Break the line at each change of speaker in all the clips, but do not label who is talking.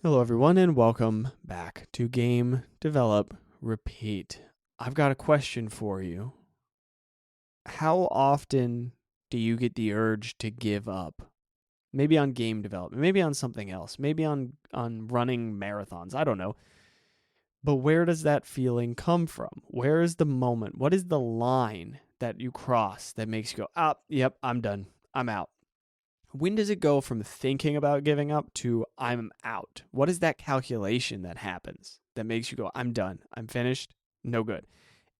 Hello, everyone, and welcome back to Game Develop Repeat. I've got a question for you. How often do you get the urge to give up? Maybe on game development, maybe on something else, maybe on running marathons. I don't know. But where does that feeling come from? Where is the moment? What is the line that you cross that makes you go, yep, I'm done. I'm out. When does it go from thinking about giving up to I'm out? What is that calculation that happens that makes you go, I'm done, I'm finished, no good?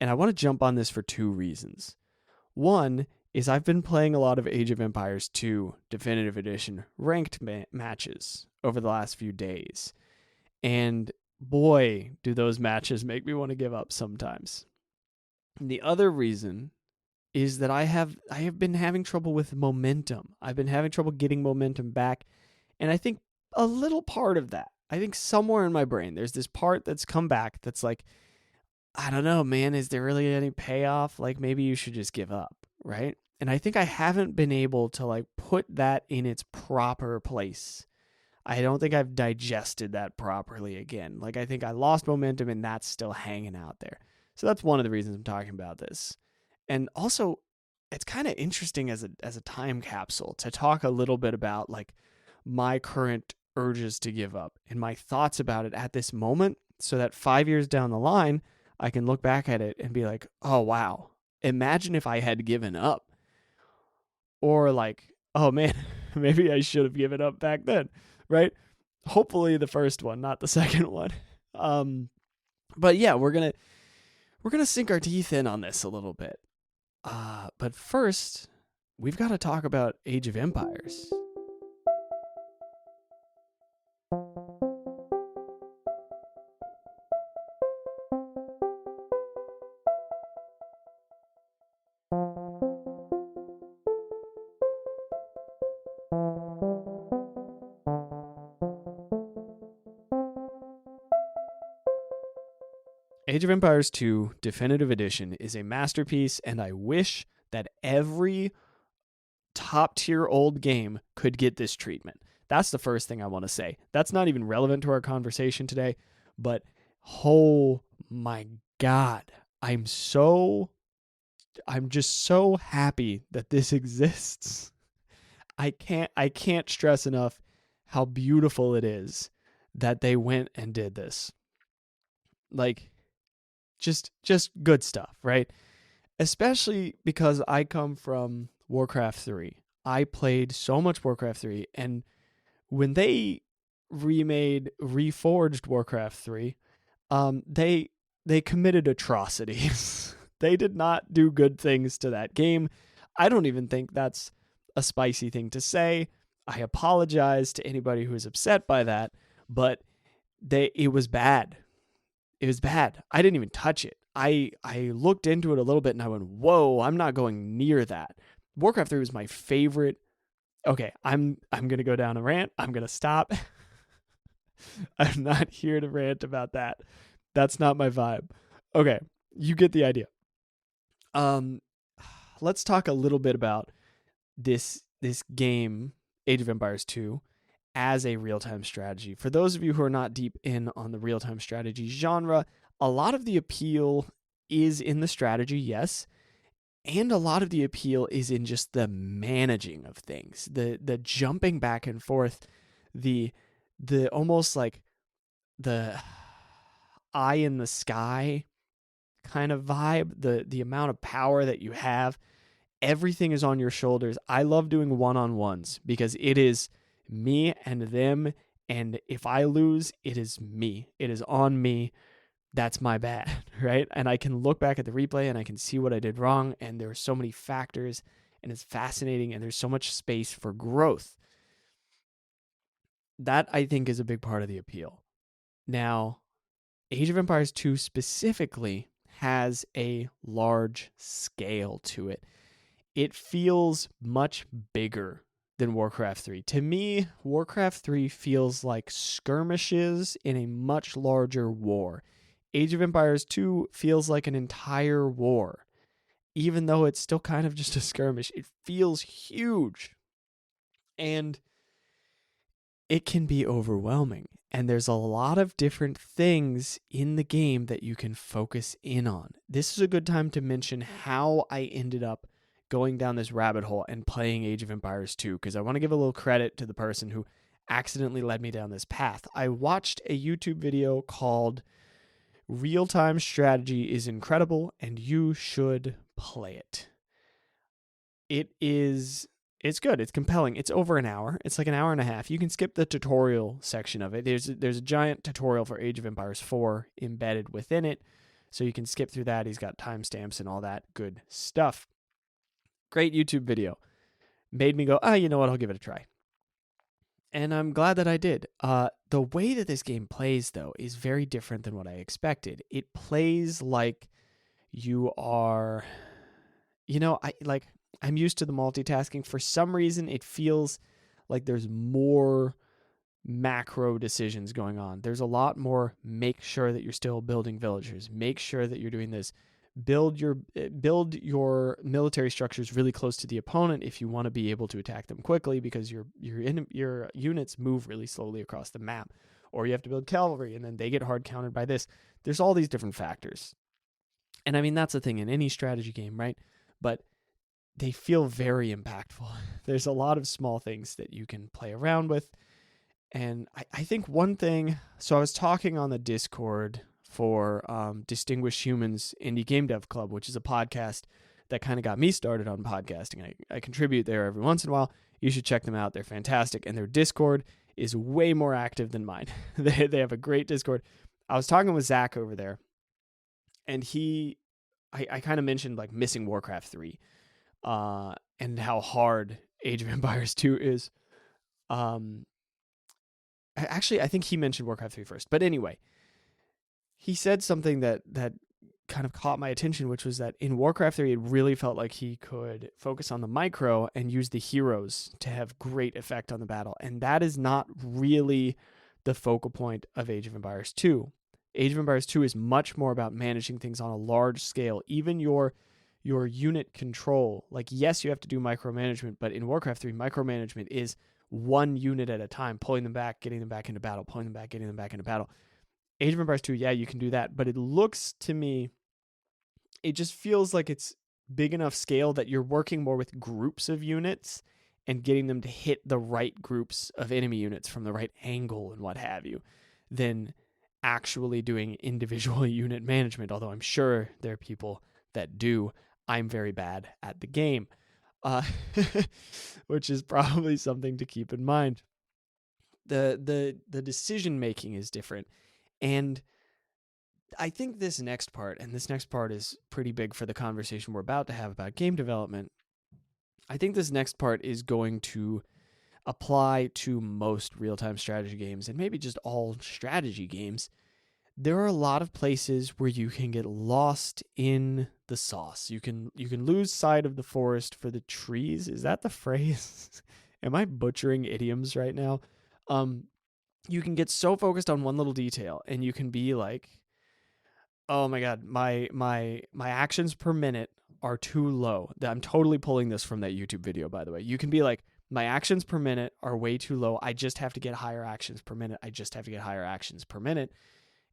And I want to jump on this for two reasons. One is I've been playing a lot of Age of Empires 2 Definitive Edition ranked matches over the last few days. And boy, do those matches make me want to give up sometimes. And the other reason is that I have been having trouble with momentum. I've been having trouble getting momentum back, and I think a little part of that, I think somewhere in my brain, there's this part that's come back that's like, I don't know, man, is there really any payoff? Like maybe you should just give up, right? And I think I haven't been able to like put that in its proper place. I don't think I've digested that properly again. Like I think I lost momentum and that's still hanging out there. So that's one of the reasons I'm talking about this. And also, it's kind of interesting as a time capsule to talk a little bit about like my current urges to give up and my thoughts about it at this moment, so that 5 years down the line I can look back at it and be like, oh wow, imagine if I had given up. Or like, oh man, maybe I should have given up back then, right? Hopefully the first one, not the second one. But yeah, we're gonna sink our teeth in on this a little bit. But first, we've got to talk about Age of Empires. Age of Empires 2 Definitive Edition is a masterpiece, and I wish that every top tier old game could get this treatment. That's the first thing I want to say. That's not even relevant to our conversation today, but oh my God, I'm just so happy that this exists. I can't stress enough how beautiful it is that they went and did this. Like just good stuff, right? Especially because I come from Warcraft 3. I played so much Warcraft 3, and when they reforged Warcraft 3, they committed atrocities. They did not do good things to that game. I don't even think that's a spicy thing to say. I apologize to anybody who is upset by that, but it was bad. It was bad. I didn't even touch it. I looked into it a little bit and I went, whoa, I'm not going near that. Warcraft 3 was my favorite. Okay, I'm gonna go down a rant. I'm gonna stop. I'm not here to rant about that. That's not my vibe. Okay, you get the idea. Um, let's talk a little bit about this game, Age of Empires 2, as a real-time strategy. For those of you who are not deep in on the real-time strategy genre, a lot of the appeal is in the strategy, yes, and a lot of the appeal is in just the managing of things, the jumping back and forth, the almost like the eye in the sky kind of vibe, the amount of power that you have. Everything is on your shoulders. I love doing one-on-ones because it is me and them, and if I lose, it is me. It is on me. That's my bad, right? And I can look back at the replay and I can see what I did wrong, and there are so many factors, and it's fascinating, and there's so much space for growth. That, I think, is a big part of the appeal. Now, Age of Empires 2 specifically has a large scale to it. It feels much bigger than Warcraft 3. To me, Warcraft 3 feels like skirmishes in a much larger war. Age of Empires 2 feels like an entire war. Even though it's still kind of just a skirmish, it feels huge. And it can be overwhelming. And there's a lot of different things in the game that you can focus in on. This is a good time to mention how I ended up going down this rabbit hole and playing Age of Empires 2, because I want to give a little credit to the person who accidentally led me down this path. I watched a YouTube video called Real-Time Strategy is Incredible and You Should Play It. It's good. It's compelling. It's over an hour. It's like an hour and a half. You can skip the tutorial section of it. There's a giant tutorial for Age of Empires 4 embedded within it, so you can skip through that. He's got timestamps and all that good stuff. Great YouTube video. Made me go, you know what? I'll give it a try. And I'm glad that I did. The way that this game plays, though, is very different than what I expected. It plays like you are, I'm used to the multitasking. For some reason, it feels like there's more macro decisions going on. There's a lot more make sure that you're still building villagers, make sure that you're doing this, build your military structures really close to the opponent if you want to be able to attack them quickly, because your units move really slowly across the map. Or you have to build cavalry and then they get hard countered by this. There's all these different factors. And I mean, that's the thing in any strategy game, right? But they feel very impactful. There's a lot of small things that you can play around with. And I think one thing, so I was talking on the Discord for Distinguished Humans Indie Game Dev Club, which is a podcast that kind of got me started on podcasting. I contribute there every once in a while. You should check them out. They're fantastic. And their Discord is way more active than mine. They have a great Discord. I was talking with Zach over there, and I kind of mentioned like missing Warcraft 3 and how hard Age of Empires 2 is. Actually, I think he mentioned Warcraft 3 first. But anyway, he said something that kind of caught my attention, which was that in Warcraft 3, it really felt like he could focus on the micro and use the heroes to have great effect on the battle. And that is not really the focal point of Age of Empires 2. Age of Empires 2 is much more about managing things on a large scale. Even your unit control, like, yes, you have to do micromanagement, but in Warcraft 3, micromanagement is one unit at a time, pulling them back, getting them back into battle, pulling them back, getting them back into battle. Age of Empires 2, yeah, you can do that, but it looks to me, it just feels like it's big enough scale that you're working more with groups of units and getting them to hit the right groups of enemy units from the right angle and what have you, than actually doing individual unit management, although I'm sure there are people that do. I'm very bad at the game, which is probably something to keep in mind. The decision making is different. And I think this next part is pretty big for the conversation we're about to have about game development. I think this next part is going to apply to most real-time strategy games and maybe just all strategy games. There are a lot of places where you can get lost in the sauce. You can lose sight of the forest for the trees. Is that the phrase? Am I butchering idioms right now? You can get so focused on one little detail, and you can be like, oh my god, my actions per minute are too low. I'm totally pulling this from that YouTube video, by the way. You can be like, my actions per minute are way too low. I just have to get higher actions per minute.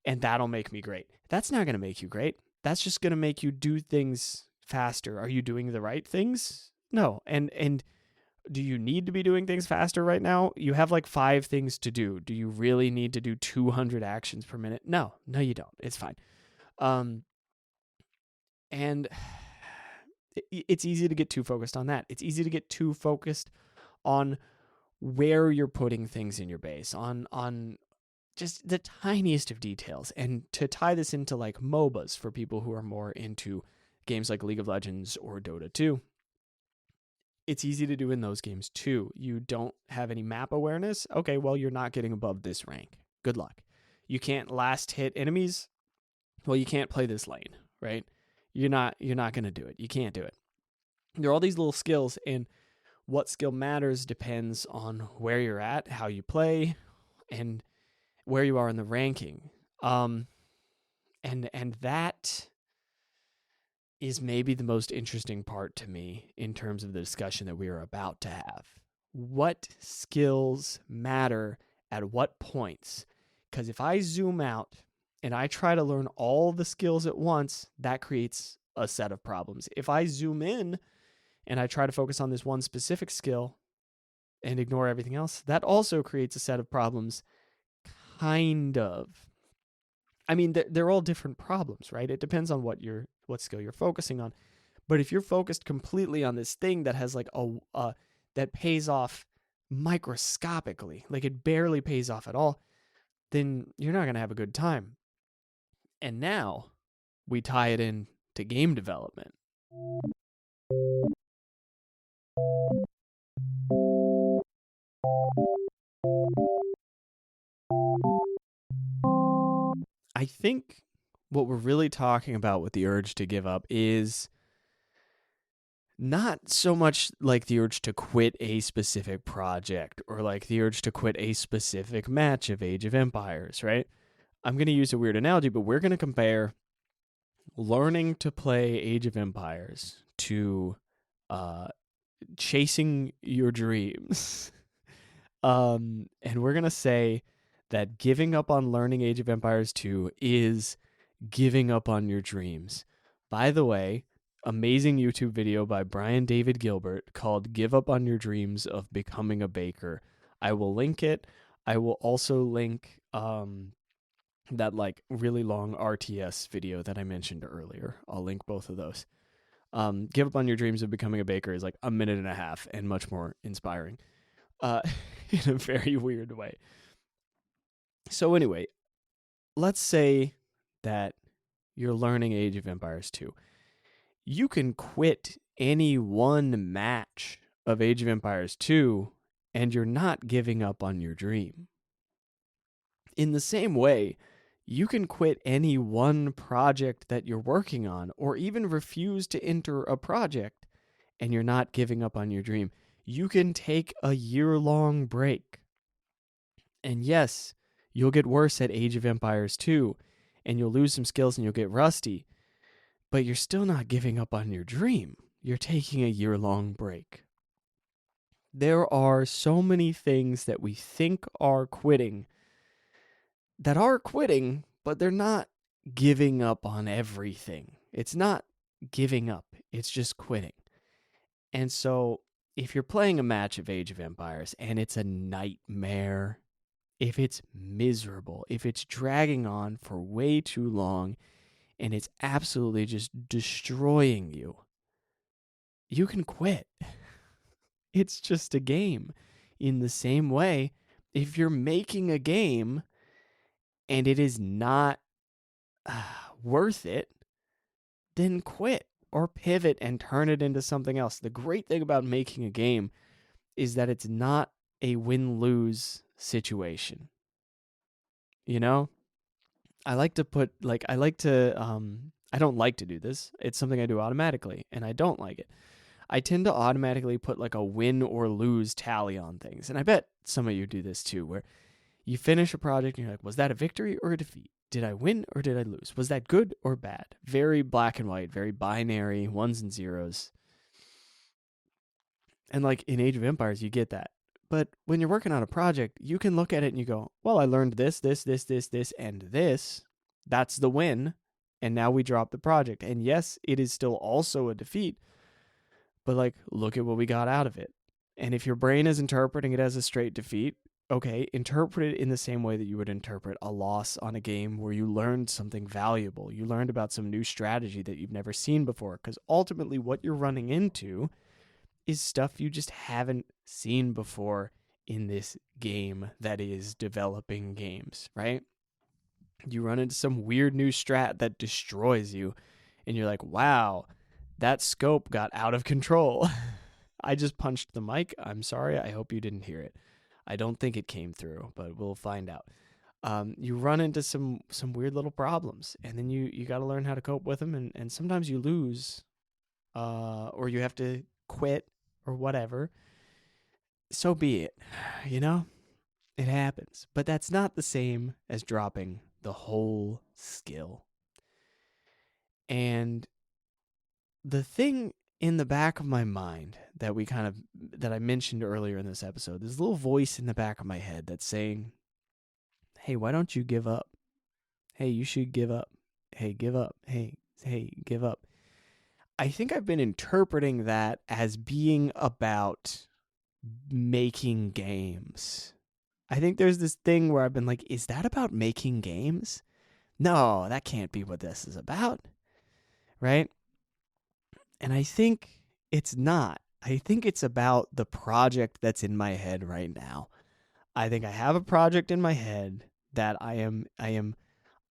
And that'll make me great. That's not going to make you great. That's just going to make you do things faster. Are you doing the right things? No. And do you need to be doing things faster right now? You have like 5 things to do. Do you really need to do 200 actions per minute? No, you don't. It's fine. And it's easy to get too focused on that. It's easy to get too focused on where you're putting things in your base, on just the tiniest of details. And to tie this into like MOBAs for people who are more into games like League of Legends or Dota 2, it's easy to do in those games too. You don't have any map awareness. Okay, well, you're not getting above this rank. Good luck. You can't last hit enemies. Well, you can't play this lane, right? You're not going to do it. You can't do it. There are all these little skills, and what skill matters depends on where you're at, how you play, and where you are in the ranking. And that is maybe the most interesting part to me in terms of the discussion that we are about to have. What skills matter at what points? Because if I zoom out and I try to learn all the skills at once, that creates a set of problems. If I zoom in and I try to focus on this one specific skill and ignore everything else, that also creates a set of problems, kind of. I mean, they're all different problems, right? It depends on what skill you're focusing on. But if you're focused completely on this thing that has like that pays off microscopically, like it barely pays off at all, then you're not going to have a good time. And now we tie it in to game development. I think what we're really talking about with the urge to give up is not so much like the urge to quit a specific project or like the urge to quit a specific match of Age of Empires, right? I'm going to use a weird analogy, but we're going to compare learning to play Age of Empires to chasing your dreams. And we're going to say that giving up on learning Age of Empires 2 is giving up on your dreams. By the way, amazing YouTube video by Brian David Gilbert called Give Up on Your Dreams of Becoming a Baker. I will link it. I will also link that like really long RTS video that I mentioned earlier. I'll link both of those. Give Up on Your Dreams of Becoming a Baker is like a minute and a half and much more inspiring in a very weird way. So anyway, let's say that you're learning Age of Empires 2. You can quit any one match of Age of Empires 2 and you're not giving up on your dream. In the same way, you can quit any one project that you're working on or even refuse to enter a project and you're not giving up on your dream. You can take a year-long break. And yes, you'll get worse at Age of Empires 2 and you'll lose some skills and you'll get rusty, but you're still not giving up on your dream. You're taking a year-long break. There are so many things that we think are quitting, but they're not giving up on everything. It's not giving up. It's just quitting. And so if you're playing a match of Age of Empires and it's a nightmare, if it's miserable, if it's dragging on for way too long, and it's absolutely just destroying you, you can quit. It's just a game. In the same way, if you're making a game and it is not worth it, then quit or pivot and turn it into something else. The great thing about making a game is that it's not a win-lose situation. You know? I don't like to do this. It's something I do automatically, and I don't like it. I tend to automatically put like a win or lose tally on things. And I bet some of you do this too, where you finish a project and you're like, was that a victory or a defeat? Did I win or did I lose? Was that good or bad? Very black and white, very binary, ones and zeros. And like in Age of Empires, you get that. But when you're working on a project, you can look at it and you go, well, I learned this, and this. That's the win. And now we drop the project. And yes, it is still also a defeat. But like, look at what we got out of it. And if your brain is interpreting it as a straight defeat, okay, interpret it in the same way that you would interpret a loss on a game where you learned something valuable. You learned about some new strategy that you've never seen before. Because ultimately what you're running into is stuff you just haven't seen before in this game that is developing games, right? You run into some weird new strat that destroys you, and you're like, wow, that scope got out of control. I just punched the mic. I'm sorry. I hope you didn't hear it. I don't think it came through, but we'll find out. You run into some weird little problems, and then you got to learn how to cope with them, and sometimes you lose, or you have to quit or whatever. So be it, you know? It happens. But that's not the same as dropping the whole skill. And the thing in the back of my mind that I mentioned earlier in this episode, this little voice in the back of my head that's saying, Hey, why don't you give up? Hey, you should give up. Hey, give up. Hey, give up. I think I've been interpreting that as being about making games. I think there's this thing where I've been like, is that about making games? No, that can't be what this is about, right? And I think it's not. I think it's about the project that's in my head right now. I think I have a project in my head that I am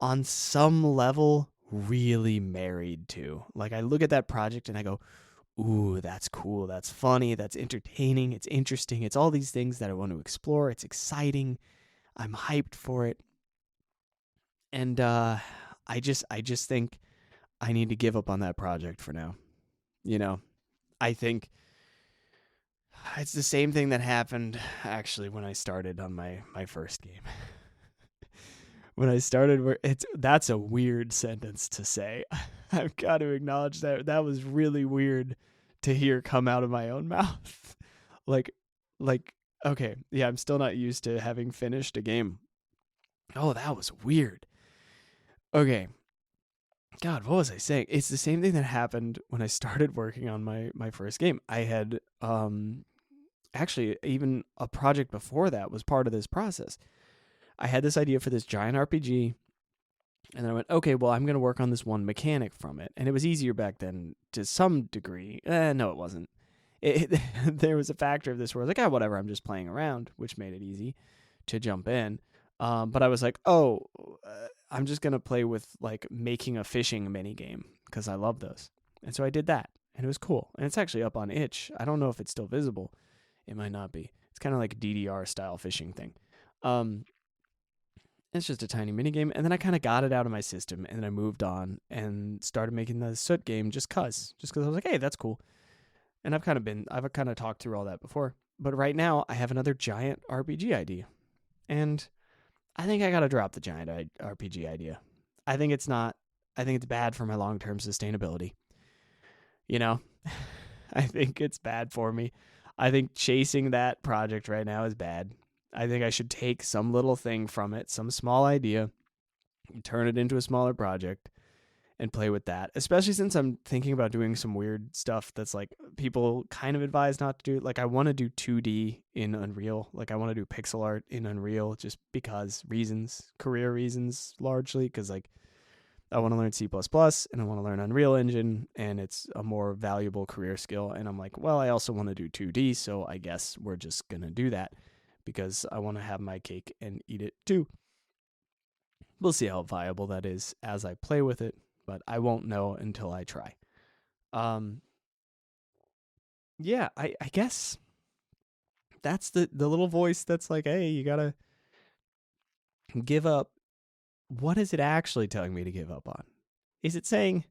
on some level really married to. Like I look at that project and I go, "Ooh, that's cool. That's funny. That's entertaining. It's interesting. It's all these things that I want to explore. It's exciting. I'm hyped for it." And I just think I need to give up on that project for now. You know, I think it's the same thing that happened actually when I started on my first game. When I started, that's a weird sentence to say. I've got to acknowledge that that was really weird to hear come out of my own mouth. like like okay, yeah, I'm still not used to having finished a game. Oh, that was weird. Okay. God, what was I saying? It's the same thing that happened when I started working on my first game. I had actually even a project before that was part of this process. I had this idea for this giant RPG, and then I went, okay, well, I'm going to work on this one mechanic from it. And it was easier back then to some degree. No, it wasn't. There was a factor of this where I was like, whatever, I'm just playing around, which made it easy to jump in. But I was like, I'm just going to play with like making a fishing mini game because I love those. And so I did that, and it was cool. And it's actually up on itch. I don't know if it's still visible. It might not be. It's kind of like a DDR style fishing thing. It's just a tiny mini game, and then I kind of got it out of my system, and then I moved on and started making the Soot game just cause I was like, hey, that's cool. And I've kind of talked through all that before, but right now I have another giant RPG idea, and I think I gotta drop the giant RPG idea. I think it's not. I think it's bad for my long-term sustainability. You know, I think it's bad for me. I think chasing that project right now is bad. I think I should take some little thing from it, some small idea, turn it into a smaller project and play with that. Especially since I'm thinking about doing some weird stuff that's like people kind of advise not to do. Like I want to do 2D in Unreal. Like I want to do pixel art in Unreal just because reasons, career reasons largely, because like I want to learn C++ and I want to learn Unreal Engine, and it's a more valuable career skill. And I'm like, well, I also want to do 2D, so I guess we're just going to do that because I want to have my cake and eat it too. We'll see how viable that is as I play with it, but I won't know until I try. Um, yeah, I guess that's the little voice that's like, hey, you gotta give up. What is it actually telling me to give up on? Is it saying,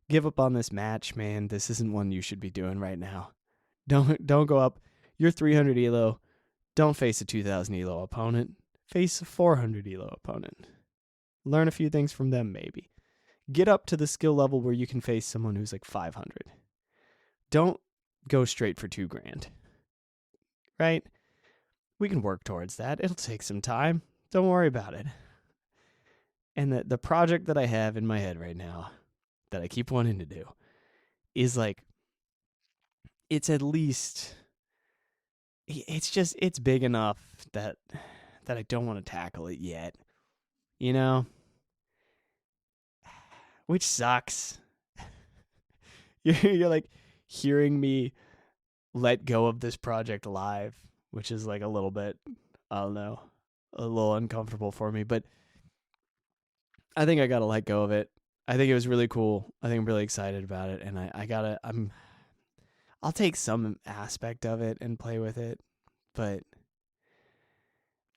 give up on this match, man? This isn't one you should be doing right now. Don't go up. You're 300 elo. Don't face a 2000 elo opponent. Face a 400 elo opponent. Learn a few things from them, maybe. Get up to the skill level where you can face someone who's like 500. Don't go straight for $2,000. Right? We can work towards that. It'll take some time. Don't worry about it. And the project that I have in my head right now that I keep wanting to do is like, it's at least, it's big enough that I don't want to tackle it yet. You know? Which sucks. You're like hearing me let go of this project live, which is like a little bit, I don't know, a little uncomfortable for me, but I think I gotta let go of it. I think it was really cool. I think I'm really excited about it, and I'll take some aspect of it and play with it, but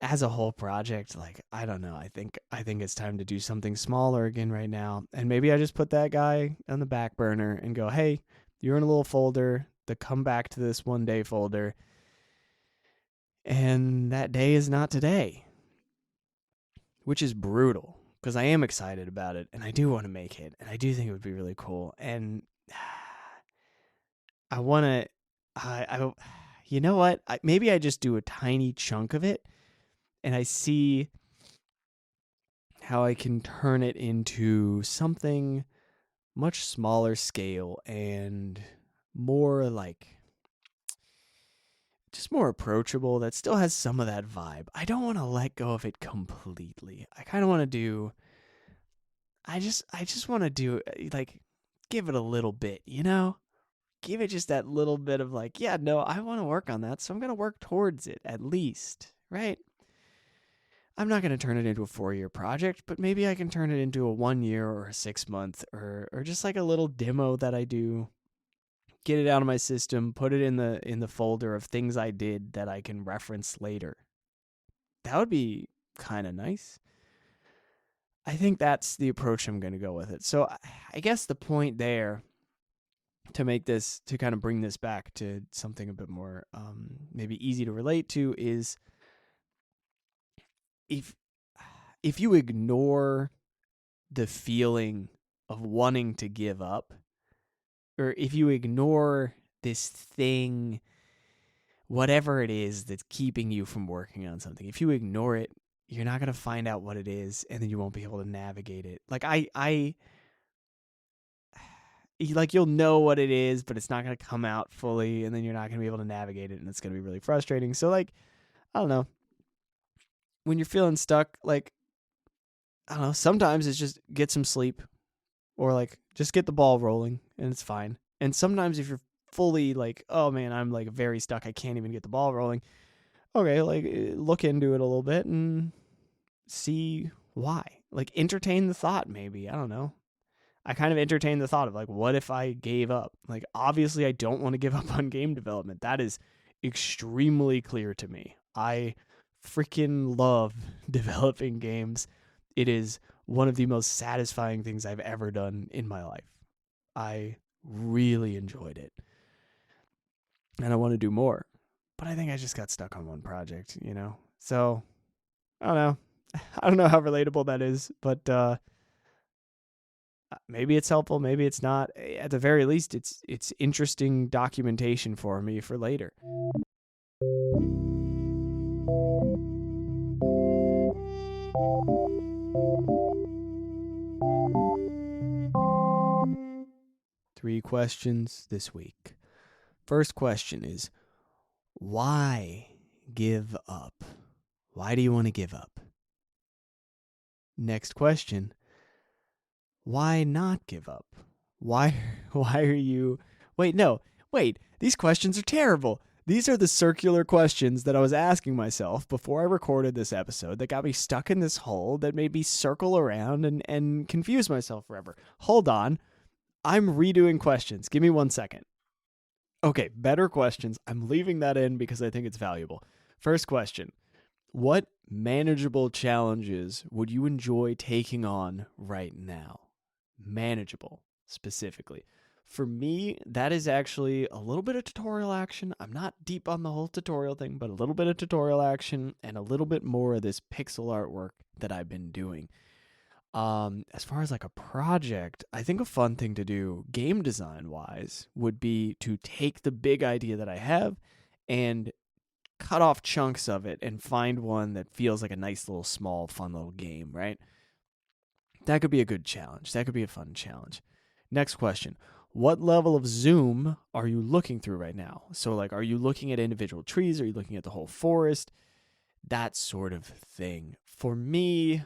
as a whole project, like I don't know. I think it's time to do something smaller again right now, and maybe I just put that guy on the back burner and go, hey, you're in a little folder. The come back to this one day folder, and that day is not today, which is brutal because I am excited about it and I do want to make it and I do think it would be really cool. And I want to, you know what? Maybe I just do a tiny chunk of it and I see how I can turn it into something much smaller scale and more like just more approachable that still has some of that vibe. I don't want to let go of it completely. I kind of want to do I just want to do like give it a little bit, you know? Give it just that little bit of like, yeah, no, I want to work on that, so I'm going to work towards it at least, right? I'm not going to turn it into a 4-year project, but maybe I can turn it into a 1 year or a 6 month or just like a little demo that I do. Get it out of my system, put it in the folder of things I did that I can reference later. That would be kind of nice. I think that's the approach I'm going to go with it. So I guess the point there to make this, to kind of bring this back to something a bit more maybe easy to relate to, is if you ignore the feeling of wanting to give up, or if you ignore this thing, whatever it is that's keeping you from working on something, if you ignore it, you're not going to find out what it is, and then you won't be able to navigate it. Like like you'll know what it is, but it's not going to come out fully, and then you're not going to be able to navigate it, and it's going to be really frustrating. So like, I don't know, when you're feeling stuck, like, I don't know, sometimes it's just get some sleep, or like just get the ball rolling and it's fine. And sometimes if you're fully like, oh man, I'm like very stuck, I can't even get the ball rolling, okay, like look into it a little bit and see why. Like entertain the thought, maybe. I don't know. I kind of entertain the thought of like, what if I gave up? Like, obviously, I don't want to give up on game development. That is extremely clear to me. I freaking love developing games. It is one of the most satisfying things I've ever done in my life. I really enjoyed it. And I want to do more. But I think I just got stuck on one project, you know? So, I don't know. I don't know how relatable that is, but maybe it's helpful, maybe it's not. At the very least, it's interesting documentation for me for later. Three questions this week. First question is, why give up? Why do you want to give up? Next question, why not give up? Why are you... Wait, these questions are terrible. These are the circular questions that I was asking myself before I recorded this episode that got me stuck in this hole that made me circle around and confuse myself forever. Hold on. I'm redoing questions. Give me 1 second. Okay, better questions. I'm leaving that in because I think it's valuable. First question. What manageable challenges would you enjoy taking on right now? Manageable, specifically. For me, that is actually a little bit of tutorial action. I'm not deep on the whole tutorial thing, but a little bit of tutorial action and a little bit more of this pixel artwork that I've been doing. As far as like a project, I think a fun thing to do game design wise would be to take the big idea that I have and cut off chunks of it and find one that feels like a nice little small fun little game, right? That could be a good challenge. That could be a fun challenge. Next question. What level of zoom are you looking through right now? So like, are you looking at individual trees? Are you looking at the whole forest? That sort of thing. For me,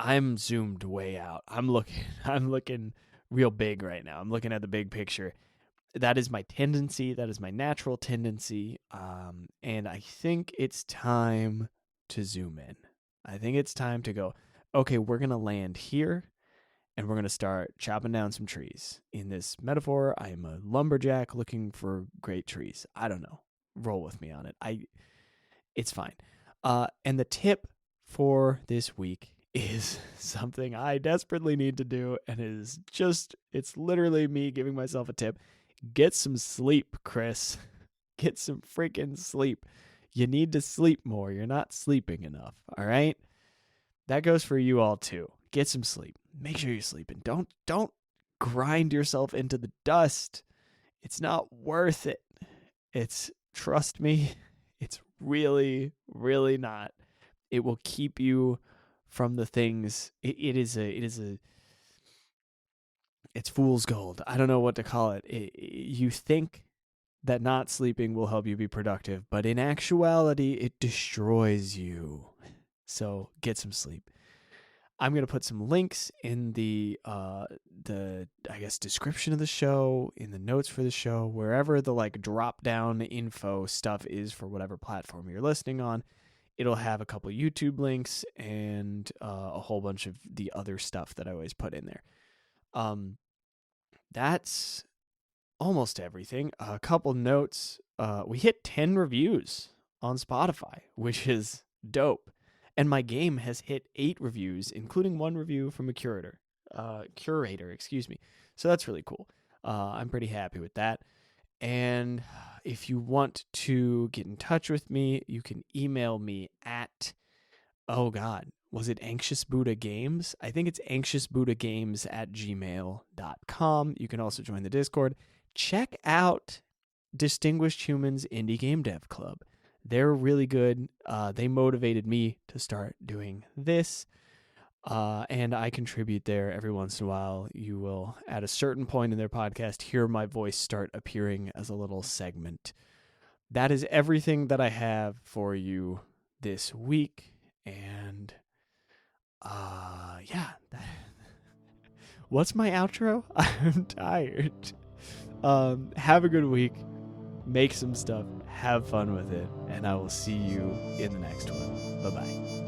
I'm zoomed way out. I'm looking real big right now. I'm looking at the big picture. That is my tendency. That is my natural tendency. And I think it's time to zoom in. I think it's time to go, okay, we're going to land here and we're going to start chopping down some trees. In this metaphor, I am a lumberjack looking for great trees. I don't know. Roll with me on it. It's fine. And the tip for this week is something I desperately need to do, and it's literally me giving myself a tip. Get some sleep, Chris. Get some freaking sleep. You need to sleep more. You're not sleeping enough, all right? That goes for you all too. Get some sleep. Make sure you're sleeping. Don't grind yourself into the dust. It's not worth it. Trust me, it's really, really not. It will keep you from the things. It's fool's gold. I don't know what to call it. You think that not sleeping will help you be productive, but in actuality, it destroys you. So get some sleep. I'm gonna put some links in the I guess description of the show, in the notes for the show, wherever the like drop down info stuff is for whatever platform you're listening on. It'll have a couple YouTube links and a whole bunch of the other stuff that I always put in there. That's almost everything. A couple notes. We hit 10 reviews on Spotify, which is dope. And my game has hit 8 reviews, including 1 review from a curator. So that's really cool. I'm pretty happy with that. And if you want to get in touch with me, you can email me at, was it Anxious Buddha Games? I think it's anxiousbuddhagames@gmail.com. You can also join the Discord. Check out Distinguished Humans Indie Game Dev Club. They're really good. They motivated me to start doing this. And I contribute there every once in a while. You will, at a certain point in their podcast, hear my voice start appearing as a little segment. That is everything that I have for you this week. And, yeah. What's my outro? I'm tired. Have a good week. Make some stuff. Have fun with it. And I will see you in the next one. Bye-bye.